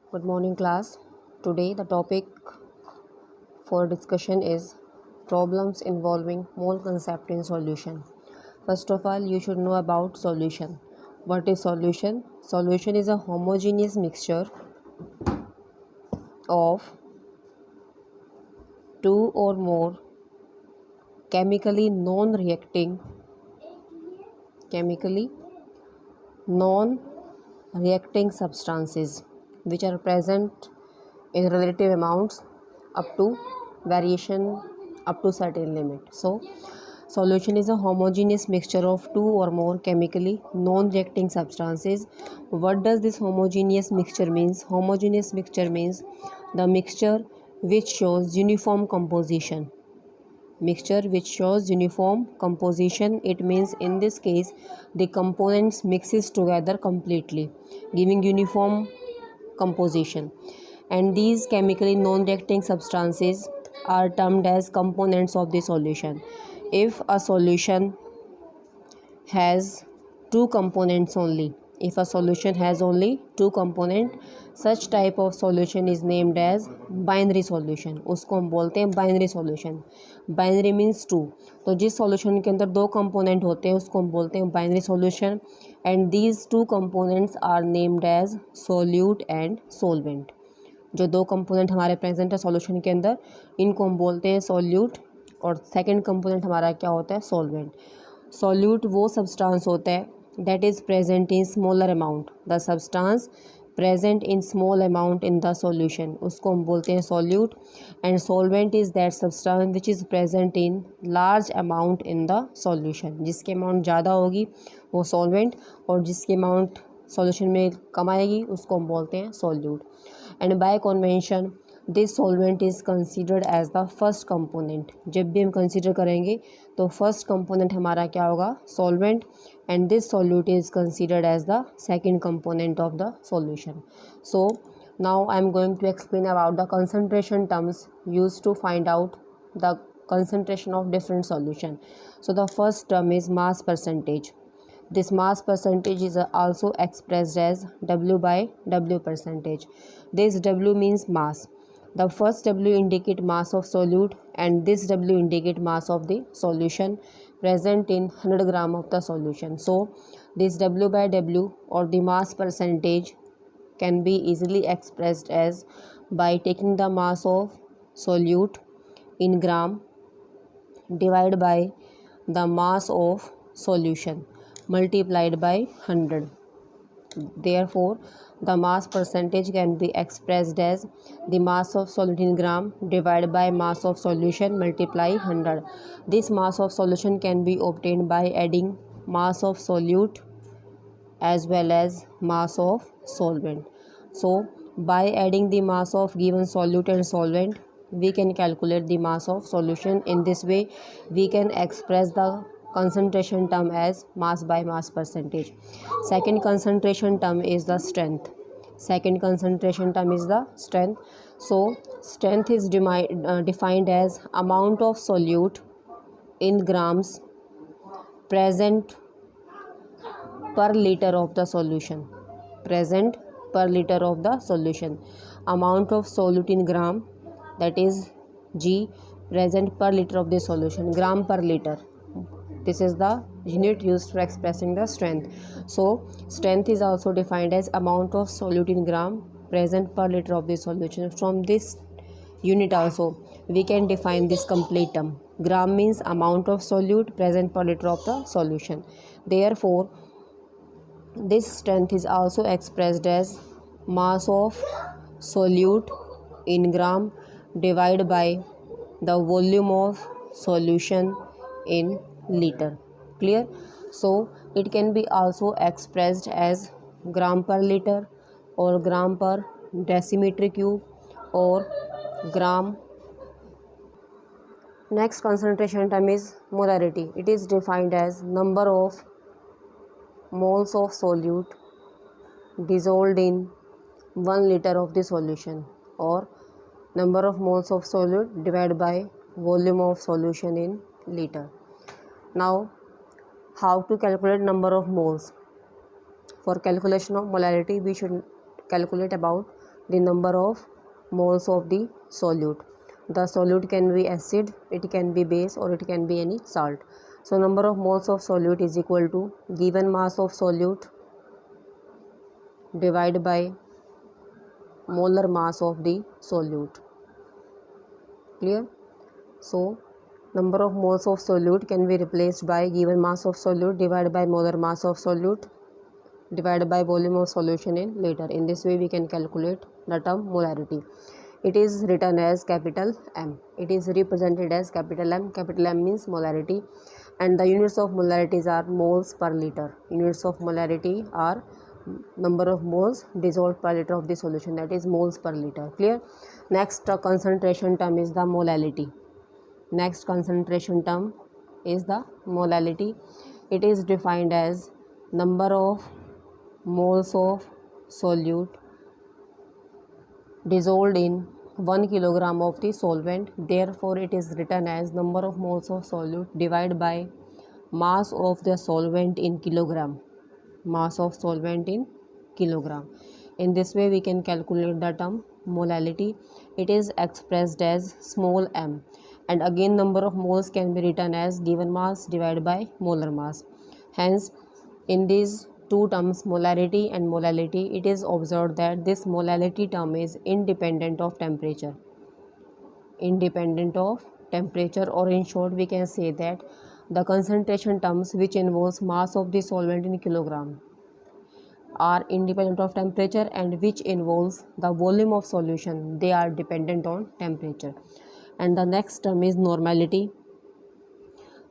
Good morning, class. Today, the topic for discussion is problems involving mole concept in solution. First of all, you should know about solution. What is solution? Solution is a homogeneous mixture of two or more chemically non-reacting substances which are present in relative amounts up to variation up to certain limit. So solution is a homogeneous mixture of two or more chemically non-reacting substances. What does this homogeneous mixture means? Homogeneous mixture means the mixture which shows uniform composition. Mixture which shows uniform composition. It means in this case the components mixes together completely, giving uniform composition. And these chemically non-reacting substances are termed as components of the solution. If a solution has two components only, if a solution has only two component, such type of solution is named as binary solution. उसको हम बोलते हैं binary solution. Binary means two. तो जिस solution के अंदर दो component होते हैं उसको हम बोलते हैं binary solution. And these two components are named as solute and solvent. जो दो कंपोनेंट हमारे प्रेजेंट है सॉल्यूशन के अंदर, इनको हम बोलते हैं सॉल्यूट, और सेकंड कंपोनेंट हमारा क्या होता है? सॉल्वेंट. सॉल्यूट वो सब्सटेंस होता है that is present in smaller amount. The substance present in small amount in the solution, उसको हम बोलते हैं solute. And solvent is that substance which is present in large amount in the solution. जिसकी amount ज़्यादा होगी वो solvent, और जिसकी अमाउंट सॉल्यूशन में कम आएगी उसको हम बोलते हैं solute. And by convention this solvent is considered as the first component. जब भी हम कंसीडर करेंगे तो फर्स्ट कंपोनेंट हमारा क्या होगा? Solvent. And this solute is considered as the second component of the solution. So now I am going to explain about the concentration terms used to find out the concentration of different solution. So the first term is mass percentage. This mass percentage is also expressed as W by W percentage. This W means mass. The first W indicate mass of solute and this W indicate mass of the solution present in 100 gram of the solution. So this W by W or the mass percentage can be easily expressed as by taking the mass of solute in gram divided by the mass of solution multiplied by 100. Therefore, the mass percentage can be expressed as the mass of solute in gram divided by mass of solution multiply 100. This mass of solution can be obtained by adding mass of solute as well as mass of solvent. So, by adding the mass of given solute and solvent, we can calculate the mass of solution. In this way we can express the concentration term as mass by mass percentage. Second concentration term is the strength. Second concentration term is the strength. So strength is defined as amount of solute in grams present per liter of the solution. Present per liter of the solution. Amount of solute in gram, that is G, present per liter of the solution. Gram per liter, this is the unit used for expressing the strength. So strength is also defined as amount of solute in gram present per liter of the solution. From this unit also we can define this complete term. Gram means amount of solute present per liter of the solution. Therefore this strength is also expressed as mass of solute in gram divided by the volume of solution in liter. Clear? So it can be also expressed as gram per liter or gram per decimeter cube or gram. Next concentration term is molarity. It is defined as number of moles of solute dissolved in 1 liter of the solution, or number of moles of solute divided by volume of solution in liter. Now how to calculate number of moles? For calculation of molarity we should calculate about the number of moles of the solute. The solute can be acid, it can be base, or it can be any salt. So number of moles of solute is equal to given mass of solute divided by molar mass of the solute. Clear? So number of moles of solute can be replaced by given mass of solute divided by molar mass of solute divided by volume of solution in liter. In this way we can calculate the term molarity. It is written as capital M. It is represented as capital M. Capital M means molarity, and the units of molarities are moles per liter. Units of molarity are number of moles dissolved per liter of the solution, that is moles per liter. Clear? Next concentration term is the molality. Next concentration term is the molality. It is defined as number of moles of solute dissolved in 1 kilogram of the solvent. Therefore it is written as number of moles of solute divided by mass of the solvent in kilogram. Mass of solvent in kilogram. In this way we can calculate the term molality. It is expressed as small m, and again number of moles can be written as given mass divided by molar mass. Hence in these two terms, molarity and molality, it is observed that this molality term is independent of temperature. Independent of temperature, or in short we can say that the concentration terms which involves mass of the solvent in kilogram are independent of temperature, and which involves the volume of solution, they are dependent on temperature. And the next term is normality.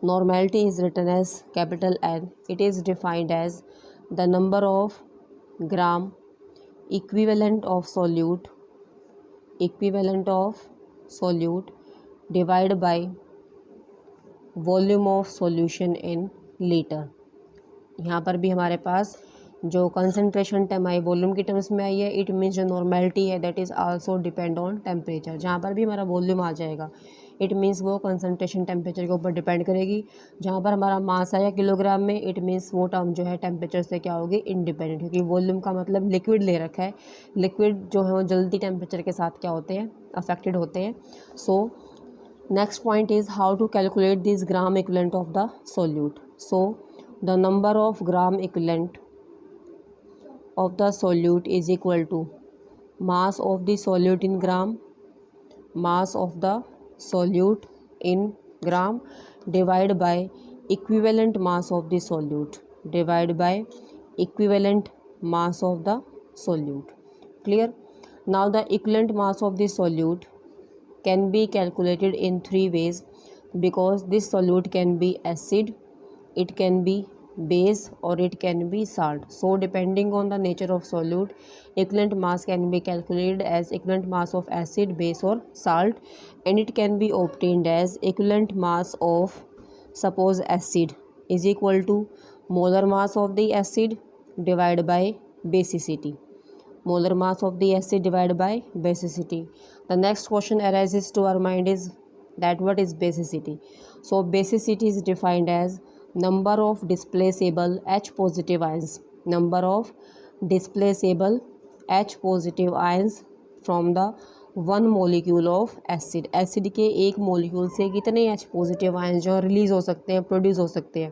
Normality is written as capital N. It is defined as the number of gram equivalent of solute divided by volume of solution in liter. यहाँ पर भी हमारे पास जो concentration term आई volume की terms में आई है, it means जो normality है that is also depend on temperature. जहाँ पर भी हमारा वॉल्यूम आ जाएगा इट मीन्स वो कंसंट्रेशन टेम्परेचर के ऊपर डिपेंड करेगी. जहाँ पर हमारा मास आया किलोग्राम में, इट मीन्स वो टर्म जो है टेम्परेचर से क्या होगी, इंडिपेंडेंट, क्योंकि वॉल्यूम का मतलब लिक्विड ले रखा है. लिक्विड जो है वो जल्दी टेम्परेचर के साथ क्या होते हैं, अफेक्टेड होते हैं. So next point is how to calculate this gram equivalent of the solute. So the number of gram equivalent of the solute is equal to mass of the solute in gram, mass of the solute in gram divided by equivalent mass of the solute divided by equivalent mass of the solute. Clear? Now the equivalent mass of the solute can be calculated in three ways, because this solute can be acid, it can be base, or it can be salt. So depending on the nature of solute, equivalent mass can be calculated as equivalent mass of acid, base, or salt, and it can be obtained as equivalent mass of, suppose acid is equal to molar mass of the acid divided by basicity. Molar mass of the acid divided by basicity. The next question arises to our mind is that what is basicity? So basicity is defined as number of displaceable H positive ions. Number of displaceable H positive ions from the one molecule of acid. Acid के एक molecule से कितने H positive ions जो release हो सकते हैं, produce हो सकते हैं,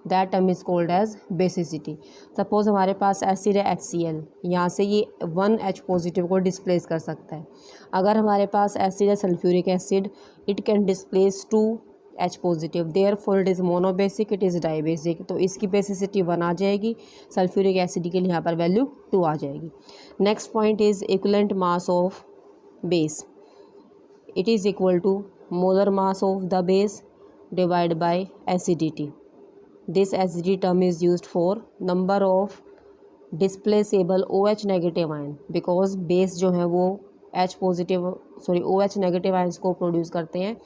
that term is called as basicity. Suppose हमारे पास एसिड है HCl, यहाँ से ये वन H पॉजिटिव को डिस्प्लेस कर सकता है. अगर हमारे पास एसिड है sulphuric acid, it can displace two H positive, therefore it is monobasic, it is dibasic. तो इसकी बेसिसिटी 1 आ जाएगी, सल्फ्यूरिक एसिड के लिए यहाँ पर वैल्यू 2 आ जाएगी. Next point is equivalent mass of base. It is equal to molar mass of the base divided by acidity. This acidity term is used for number of displaceable OH negative ion, because base जो है वो OH negative ions को produce करते हैं.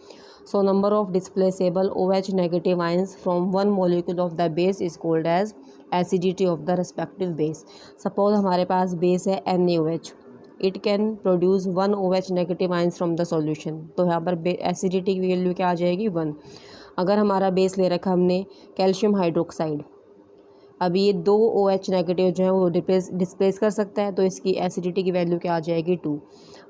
So number of displaceable OH negative ions from one molecule of the base is called as acidity of the respective base. Suppose हमारे पास base है NaOH, it can produce 1 OH negative ions from the solution. तो यहाँ पर acidity की value क्या आ जाएगी 1. अगर हमारा बेस ले रखा हमने कैल्शियम हाइड्रोक्साइड, अभी ये 2 OH नेगेटिव जो है वो डिस्प्लेस कर सकता है, तो इसकी एसिडिटी की वैल्यू क्या आ जाएगी 2।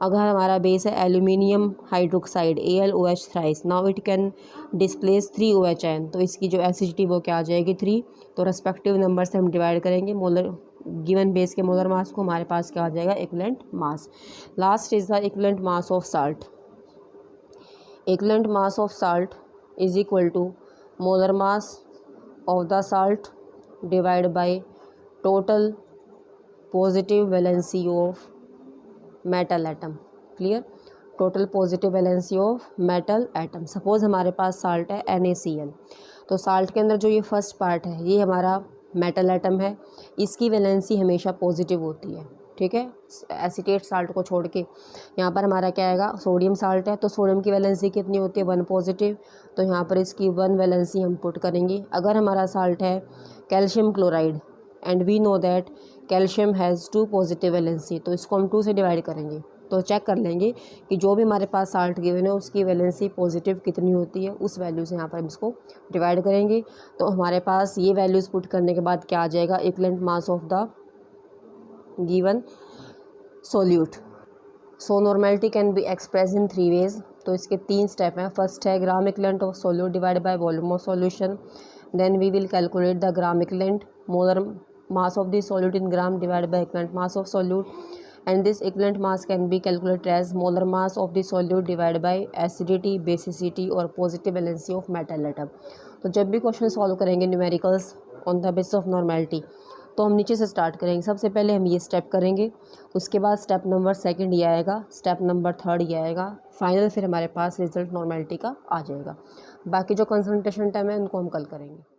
अगर हमारा बेस है aluminium hydroxide AlOH thrice, now it can displace 3 OHN, तो इसकी जो एसिडिटी वो क्या आ जाएगी 3। तो रेस्पेक्टिव नंबर से हम डिवाइड करेंगे मोलर गिवन बेस के मोलर मास को, हमारे पास क्या आ जाएगा equivalent mass. Last is the equivalent mass of salt. Equivalent mass of salt is equal to molar mass of the salt divided by total positive valency of metal atom। Clear, total positive valency of metal atom. Suppose हमारे पास salt है NaCl, तो salt के अंदर जो ये first part है ये हमारा मेटल एटम है, इसकी वैलेंसी हमेशा पॉजिटिव होती है, ठीक है, एसीटेट साल्ट को छोड़ के। यहाँ पर हमारा क्या आएगा, सोडियम साल्ट है तो सोडियम की वैलेंसी कितनी होती है 1 पॉजिटिव, तो यहाँ पर इसकी 1 वैलेंसी हम पुट करेंगे। अगर हमारा साल्ट है calcium chloride and we know that calcium has 2 positive valency, तो इसको हम 2 से डिवाइड करेंगे, तो चेक कर लेंगे कि जो भी हमारे पास साल्ट गिवन है उसकी वैलेंसी पॉजिटिव कितनी होती है, उस वैल्यू से यहाँ पर हम इसको डिवाइड करेंगे। तो हमारे पास ये वैल्यूज़ पुट करने के बाद क्या आ जाएगा, equivalent mass of the given solute. So normality can be express in 3 ways, तो इसके 3 स्टेप हैं। फर्स्ट है gram equivalent of solute divide by volume of solution, then we will calculate the gram equivalent molar mass of the solute in gram divided by equivalent mass of solute, and this equivalent mass can be calculated as molar mass of the solute divided by acidity, basicity और positive valency of metal atom। तो जब भी question solve करेंगे numericals on the basis of normality, तो हम नीचे से start करेंगे। सबसे पहले हम ये स्टेप करेंगे, उसके बाद स्टेप नंबर 2 ये आएगा, स्टेप नंबर 3 ये आएगा, फाइनल फिर हमारे पास रिजल्ट नॉर्मेलिटी का आ जाएगा। बाकी जो कंसंट्रेशन टाइम है उनको हम कल करेंगे।